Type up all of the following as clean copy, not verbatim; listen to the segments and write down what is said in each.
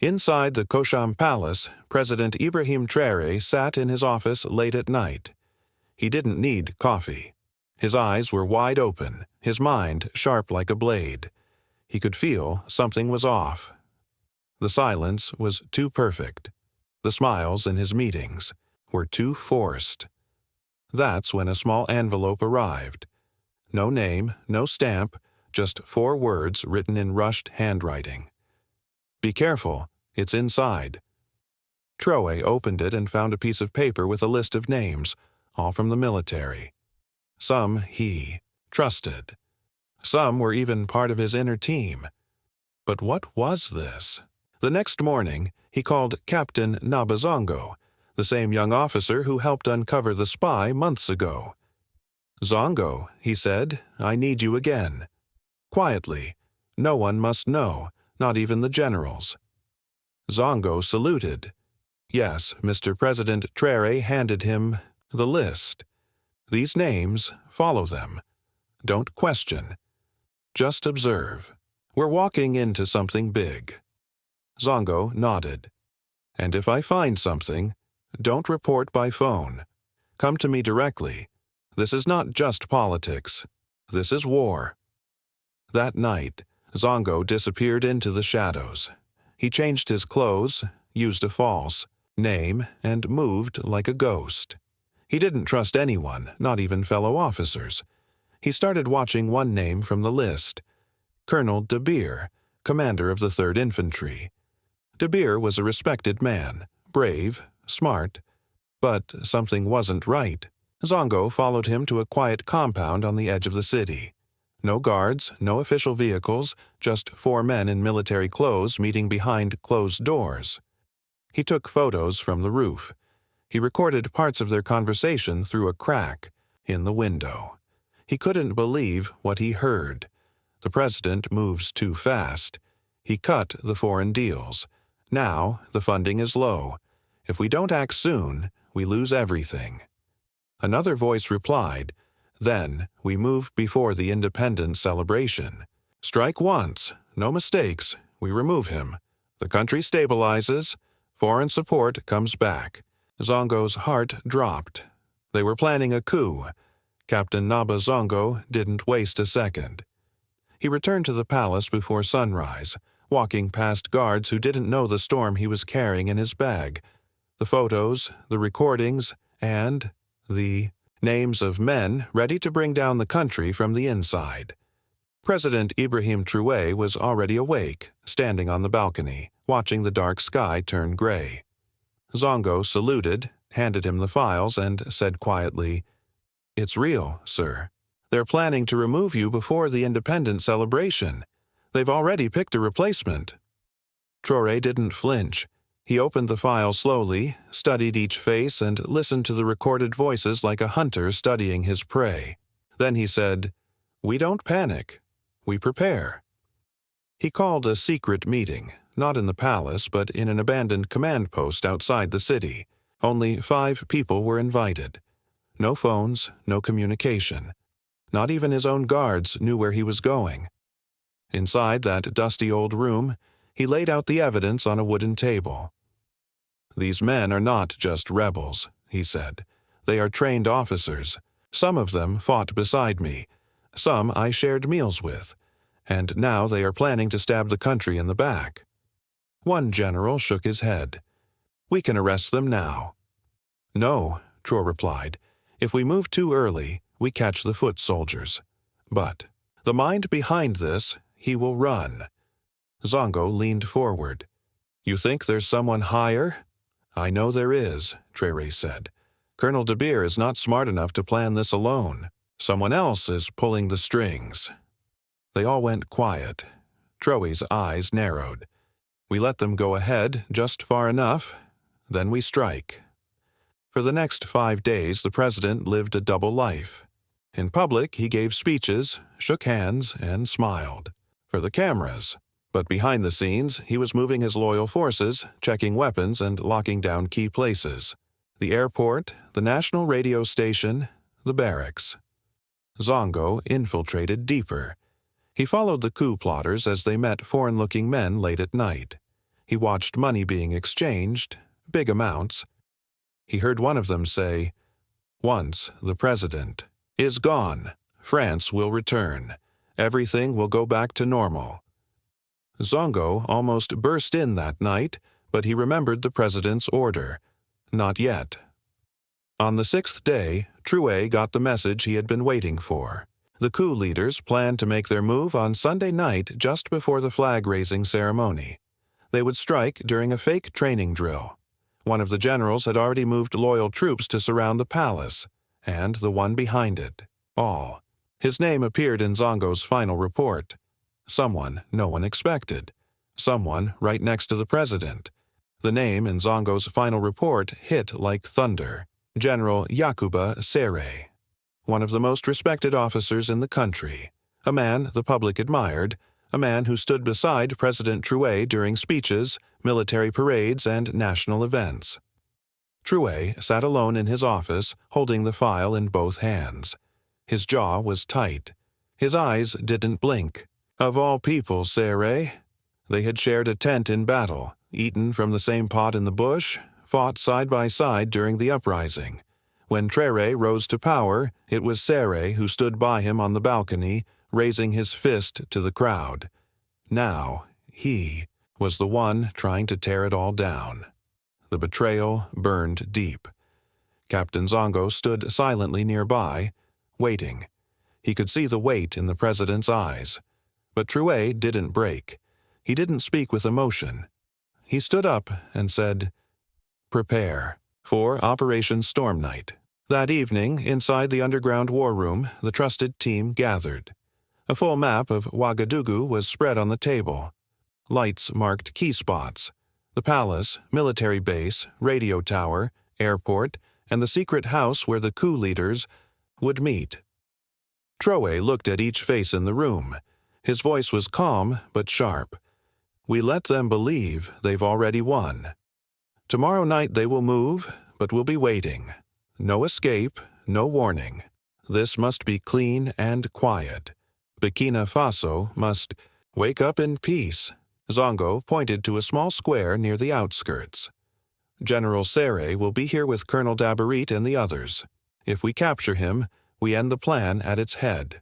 Inside the Kosham Palace, President Ibrahim Traoré sat in his office late at night. He didn't need coffee. His eyes were wide open, his mind sharp like a blade. He could feel something was off. The silence was too perfect. The smiles in his meetings were too forced. That's when a small envelope arrived. No name, no stamp, just 4 words written in rushed handwriting. "Be careful, it's inside." Traoré opened it and found a piece of paper with a list of names, all from the military. Some he trusted. Some were even part of his inner team. But what was this? The next morning, he called Captain Zongo, the same young officer who helped uncover the spy months ago. "Zongo," he said, "I need you again." Quietly. No one must know, not even the generals. Zongo saluted. Yes, Mr. President Traoré handed him the list. "These names, follow them. Don't question. Just observe. We're walking into something big." Zongo nodded. "And if I find something, don't report by phone. Come to me directly. This is not just politics. This is war." That night, Zongo disappeared into the shadows. He changed his clothes, used a false name, and moved like a ghost. He didn't trust anyone, not even fellow officers. He started watching one name from the list: Colonel De Beer, commander of the 3rd Infantry. De Beer was a respected man, brave, smart, but something wasn't right. Zongo followed him to a quiet compound on the edge of the city. No guards, no official vehicles, just 4 men in military clothes meeting behind closed doors. He took photos from the roof. He recorded parts of their conversation through a crack in the window. He couldn't believe what he heard. The president moves too fast. He cut the foreign deals. Now the funding is low. If we don't act soon, we lose everything. Another voice replied, "Then we move before the independence celebration. Strike once, no mistakes, we remove him. The country stabilizes, foreign support comes back." Zongo's heart dropped. They were planning a coup. Captain Zongo didn't waste a second. He returned to the palace before sunrise, walking past guards who didn't know the storm he was carrying in his bag. The photos, the recordings, and the names of men ready to bring down the country from the inside. President Ibrahim Traoré was already awake, standing on the balcony, watching the dark sky turn gray. Zongo saluted, handed him the files, and said quietly, "It's real, sir. They're planning to remove you before the independence celebration. They've already picked a replacement." Traoré didn't flinch. He opened the file slowly, studied each face, and listened to the recorded voices like a hunter studying his prey. Then he said, "We don't panic. We prepare." He called a secret meeting, not in the palace, but in an abandoned command post outside the city. Only 5 people were invited. No phones, no communication. Not even his own guards knew where he was going. Inside that dusty old room, he laid out the evidence on a wooden table. "These men are not just rebels," he said. "They are trained officers. Some of them fought beside me. Some I shared meals with. And now they are planning to stab the country in the back." One general shook his head. "We can arrest them now." "No," Traoré replied. "If we move too early, we catch the foot soldiers. But the mind behind this, he will run." Zongo leaned forward. "You think there's someone higher?" "I know there is," Traoré said. "Colonel De Beer is not smart enough to plan this alone. Someone else is pulling the strings." They all went quiet. Traoré's eyes narrowed. "We let them go ahead just far enough, then we strike." For the next 5 days, the president lived a double life. In public, he gave speeches, shook hands, and smiled. For the cameras. But behind the scenes, he was moving his loyal forces, checking weapons, and locking down key places. The airport, the national radio station, the barracks. Zongo infiltrated deeper. He followed the coup plotters as they met foreign-looking men late at night. He watched money being exchanged, big amounts. He heard one of them say, "Once the president is gone, France will return. Everything will go back to normal." Zongo almost burst in that night, but he remembered the president's order. Not yet. On the 6th day, Traoré got the message he had been waiting for. The coup leaders planned to make their move on Sunday night just before the flag-raising ceremony. They would strike during a fake training drill. One of the generals had already moved loyal troops to surround the palace, and the one behind it, all. His name appeared in Zongo's final report. Someone no one expected. Someone right next to the president. The name in Zongo's final report hit like thunder. General Sere, one of the most respected officers in the country, a man the public admired, a man who stood beside President Traoré during speeches, military parades, and national events. Traoré sat alone in his office, holding the file in both hands. His jaw was tight. His eyes didn't blink. Of all people, Sere. They had shared a tent in battle, eaten from the same pot in the bush, fought side by side during the uprising. When Traoré rose to power, it was Sere who stood by him on the balcony, raising his fist to the crowd. Now, he was the one trying to tear it all down. The betrayal burned deep. Captain Zongo stood silently nearby, waiting. He could see the weight in the president's eyes. But Traoré didn't break. He didn't speak with emotion. He stood up and said, "Prepare for Operation Storm Night." That evening, inside the underground war room, the trusted team gathered. A full map of Ouagadougou was spread on the table. Lights marked key spots: the palace, military base, radio tower, airport, and the secret house where the coup leaders would meet. Traoré looked at each face in the room. His voice was calm but sharp. "We let them believe they've already won. Tomorrow night they will move, but we'll be waiting. No escape, no warning. This must be clean and quiet. Burkina Faso must wake up in peace." Zongo pointed to a small square near the outskirts. "General Sere will be here with Colonel Dabarit and the others. If we capture him, we end the plan at its head."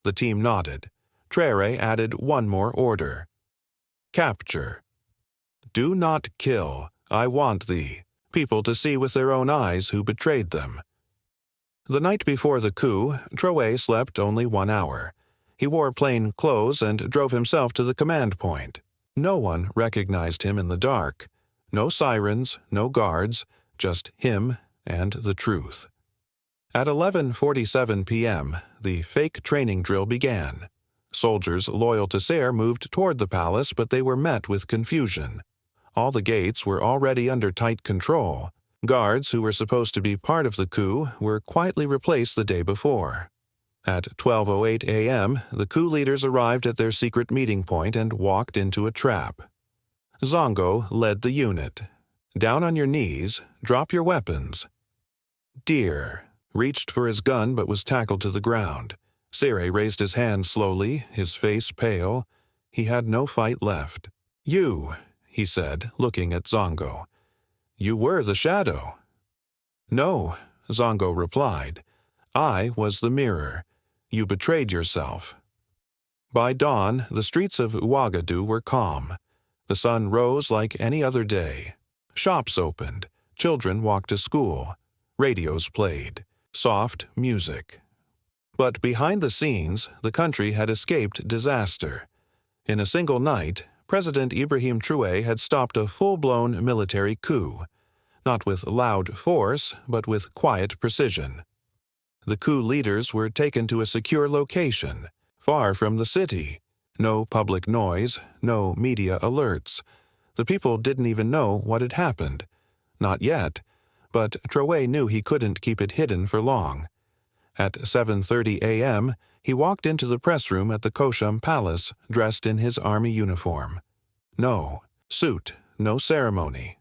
The team nodded. Traoré added one more order. "Capture. Do not kill. I want the people to see with their own eyes who betrayed them." The night before the coup, Traoré slept only 1 hour. He wore plain clothes and drove himself to the command point. No one recognized him in the dark. No sirens, no guards, just him and the truth. At 11:47 p.m., the fake training drill began. Soldiers loyal to Sere moved toward the palace, but they were met with confusion. All the gates were already under tight control. Guards who were supposed to be part of the coup were quietly replaced the day before. At 12:08 a.m., the coup leaders arrived at their secret meeting point and walked into a trap. Zongo led the unit. "Down on your knees, drop your weapons." Deer reached for his gun but was tackled to the ground. Sere raised his hand slowly, his face pale. He had no fight left. "You," he said, looking at Zongo. "You were the shadow." "No," Zongo replied. "I was the mirror. You betrayed yourself." By dawn, the streets of Ouagadougou were calm. The sun rose like any other day. Shops opened. Children walked to school. Radios played. Soft music. But behind the scenes, the country had escaped disaster. In a single night, President Ibrahim Traoré had stopped a full-blown military coup, not with loud force, but with quiet precision. The coup leaders were taken to a secure location, far from the city. No public noise, no media alerts. The people didn't even know what had happened. Not yet, but Traoré knew he couldn't keep it hidden for long. At 7:30 a.m., he walked into the press room at the Kosham Palace, dressed in his army uniform. No suit, no ceremony.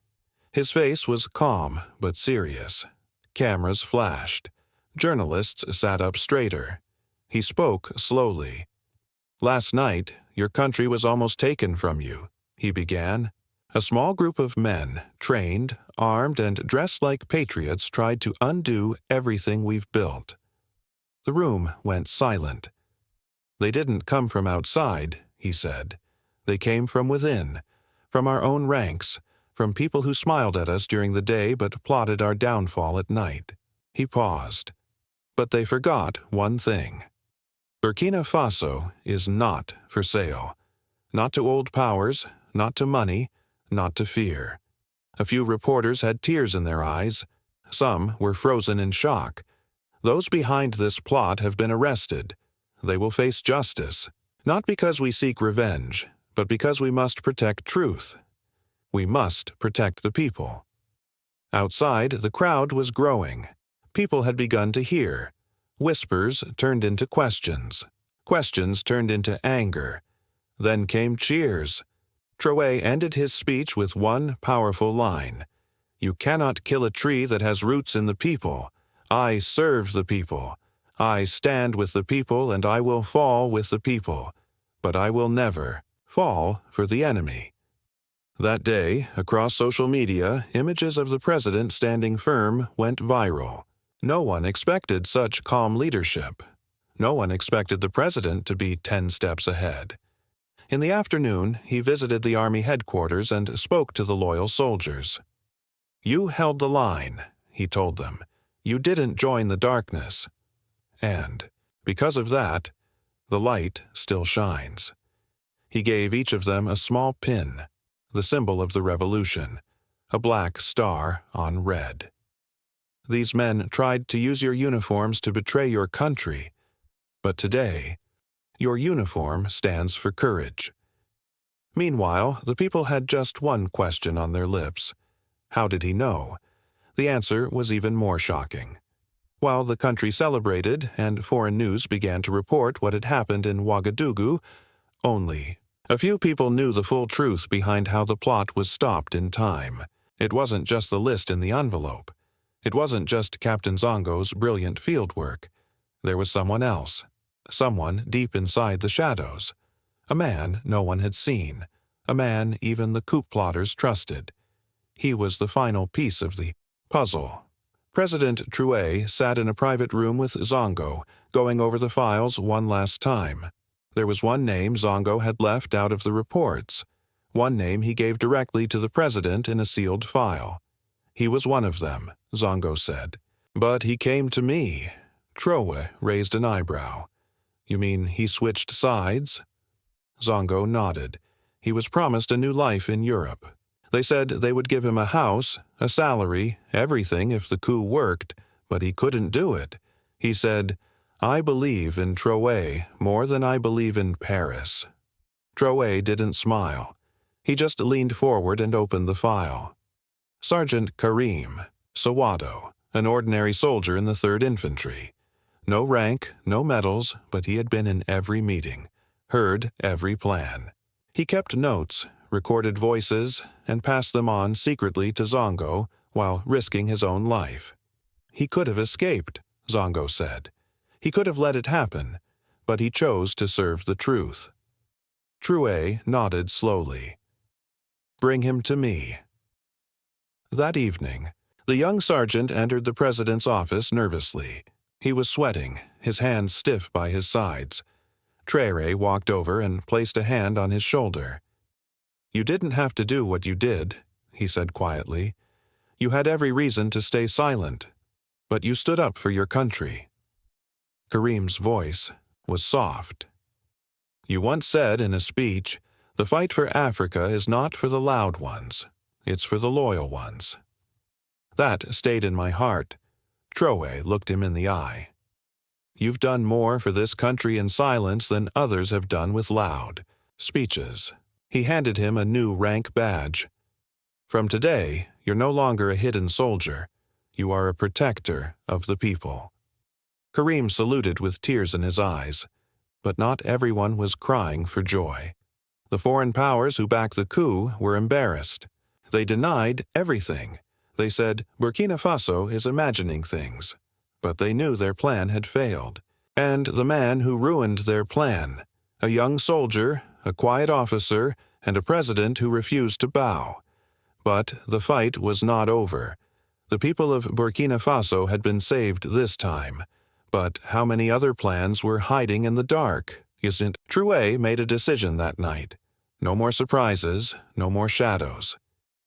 His face was calm but serious. Cameras flashed. Journalists sat up straighter. He spoke slowly. "Last night, your country was almost taken from you," he began. A small group of men, trained, armed, and dressed like patriots, tried to undo everything we've built. The room went silent. They didn't come from outside, he said. They came from within, from our own ranks, from people who smiled at us during the day but plotted our downfall at night. He paused. But they forgot one thing. Burkina Faso is not for sale. Not to old powers, not to money, not to fear. A few reporters had tears in their eyes. Some were frozen in shock. Those behind this plot have been arrested. They will face justice, not because we seek revenge, but because we must protect truth. We must protect the people. Outside, the crowd was growing. People had begun to hear. Whispers turned into questions. Questions turned into anger. Then came cheers. Traoré ended his speech with one powerful line. "You cannot kill a tree that has roots in the people. I serve the people. I stand with the people and I will fall with the people. But I will never fall for the enemy." That day, across social media, images of the president standing firm went viral. No one expected such calm leadership. No one expected the president to be 10 steps ahead. In the afternoon, he visited the army headquarters and spoke to the loyal soldiers. "You held the line," he told them. "You didn't join the darkness. And, because of that, the light still shines." He gave each of them a small pin, the symbol of the revolution, a black star on red. These men tried to use your uniforms to betray your country, but today, your uniform stands for courage. Meanwhile, the people had just one question on their lips. How did he know? The answer was even more shocking. While the country celebrated and foreign news began to report what had happened in Ouagadougou, only a few people knew the full truth behind how the plot was stopped in time. It wasn't just the list in the envelope. It wasn't just Captain Zongo's brilliant fieldwork. There was someone else. Someone deep inside the shadows. A man no one had seen. A man even the coup plotters trusted. He was the final piece of the puzzle. President Traoré sat in a private room with Zongo, going over the files one last time. There was one name Zongo had left out of the reports. One name he gave directly to the president in a sealed file. "He was one of them," Zongo said. "But he came to me." Traoré raised an eyebrow. "You mean he switched sides?" Zongo nodded. He was promised a new life in Europe. They said they would give him a house, a salary, everything if the coup worked, but he couldn't do it. He said, "I believe in Traoré more than I believe in Paris." Traoré didn't smile. He just leaned forward and opened the file. Sergeant Karim, Sawado, an ordinary soldier in the 3rd Infantry. No rank, no medals, but he had been in every meeting, heard every plan. He kept notes, recorded voices, and passed them on secretly to Zongo while risking his own life. He could have escaped, Zongo said. He could have let it happen, but he chose to serve the truth. Traoré nodded slowly. "Bring him to me." That evening, the young sergeant entered the president's office nervously. He was sweating, his hands stiff by his sides. Traoré walked over and placed a hand on his shoulder. "You didn't have to do what you did," he said quietly. "You had every reason to stay silent, but you stood up for your country." Karim's voice was soft. "You once said in a speech, 'The fight for Africa is not for the loud ones, it's for the loyal ones.'" That stayed in my heart. Traoré looked him in the eye. "You've done more for this country in silence than others have done with loud speeches." He handed him a new rank badge. "From today, you're no longer a hidden soldier. You are a protector of the people." Karim saluted with tears in his eyes, but not everyone was crying for joy. The foreign powers who backed the coup were embarrassed. They denied everything. They said Burkina Faso is imagining things, but they knew their plan had failed. And the man who ruined their plan, a young soldier, a quiet officer, and a president who refused to bow, But the fight was not over. The people of Burkina Faso had been saved this time. But how many other plans were hiding in the dark? Traoré made a decision that night. No more surprises, no more shadows.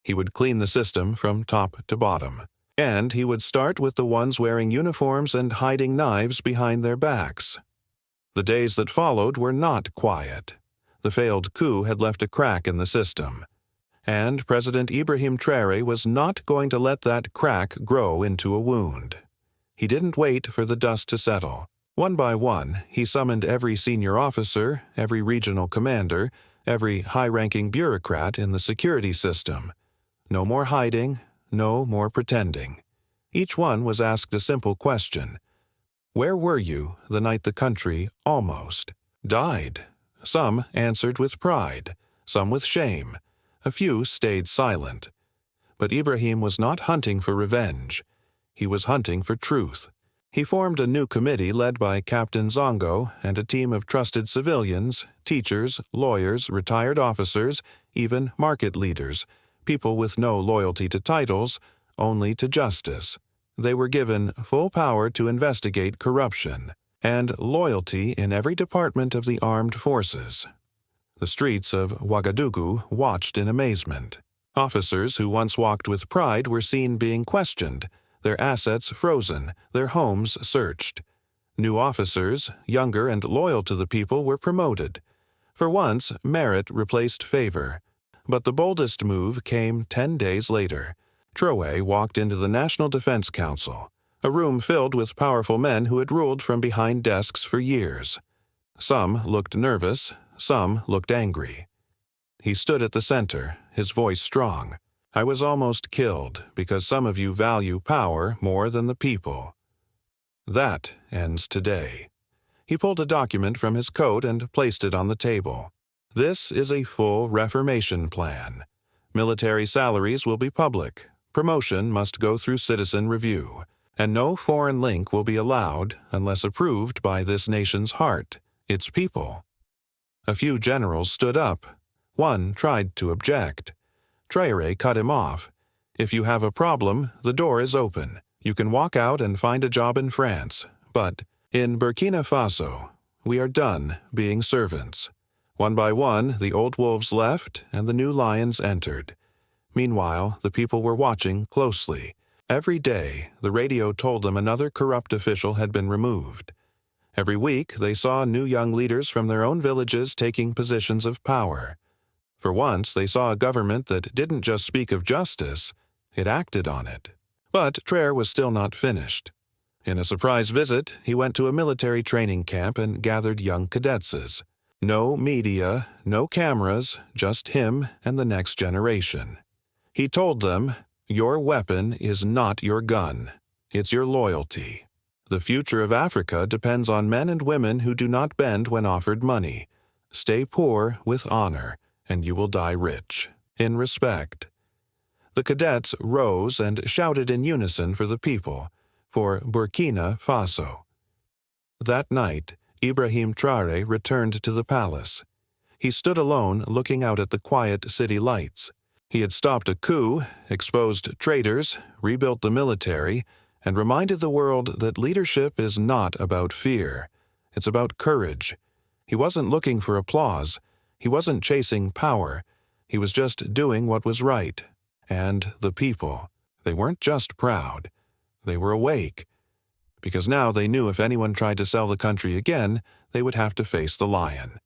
He would clean the system from top to bottom. And he would start with the ones wearing uniforms and hiding knives behind their backs. The days that followed were not quiet. The failed coup had left a crack in the system. And President Ibrahim Traoré was not going to let that crack grow into a wound. He didn't wait for the dust to settle. One by one, he summoned every senior officer, every regional commander, every high-ranking bureaucrat in the security system. No more hiding, no more pretending. Each one was asked a simple question. Where were you the night the country almost died? Some answered with pride, some with shame. A few stayed silent. But Ibrahim was not hunting for revenge. He was hunting for truth. He formed a new committee led by Captain Zongo and a team of trusted civilians, teachers, lawyers, retired officers, even market leaders, people with no loyalty to titles, only to justice. They were given full power to investigate corruption and loyalty in every department of the armed forces. The streets of Ouagadougou watched in amazement. Officers who once walked with pride were seen being questioned, their assets frozen, their homes searched. New officers, younger and loyal to the people, were promoted. For once, merit replaced favor. But the boldest move came 10 days later. Traoré walked into the National Defense Council, a room filled with powerful men who had ruled from behind desks for years. Some looked nervous, some looked angry. He stood at the center, his voice strong. I was almost killed because some of you value power more than the people. That ends today. He pulled a document from his coat and placed it on the table. This is a full reformation plan. Military salaries will be public. Promotion must go through citizen review. And no foreign link will be allowed unless approved by this nation's heart, its people. A few generals stood up. One tried to object. Traoré cut him off. If you have a problem, the door is open. You can walk out and find a job in France. But in Burkina Faso, we are done being servants. One by one, the old wolves left and the new lions entered. Meanwhile, the people were watching closely. Every day, the radio told them another corrupt official had been removed. Every week, they saw new young leaders from their own villages taking positions of power. For once, they saw a government that didn't just speak of justice, it acted on it. But Traoré was still not finished. In a surprise visit, he went to a military training camp and gathered young cadets. No media, no cameras, just him and the next generation. He told them, your weapon is not your gun, it's your loyalty. The future of Africa depends on men and women who do not bend when offered money. Stay poor with honor, and you will die rich, in respect. The cadets rose and shouted in unison for the people, for Burkina Faso. That night, Ibrahim Traoré returned to the palace. He stood alone looking out at the quiet city lights. He had stopped a coup, exposed traitors, rebuilt the military, and reminded the world that leadership is not about fear. It's about courage. He wasn't looking for applause. He wasn't chasing power. He was just doing what was right. And the people, they weren't just proud. They were awake. Because now they knew if anyone tried to sell the country again, they would have to face the lion.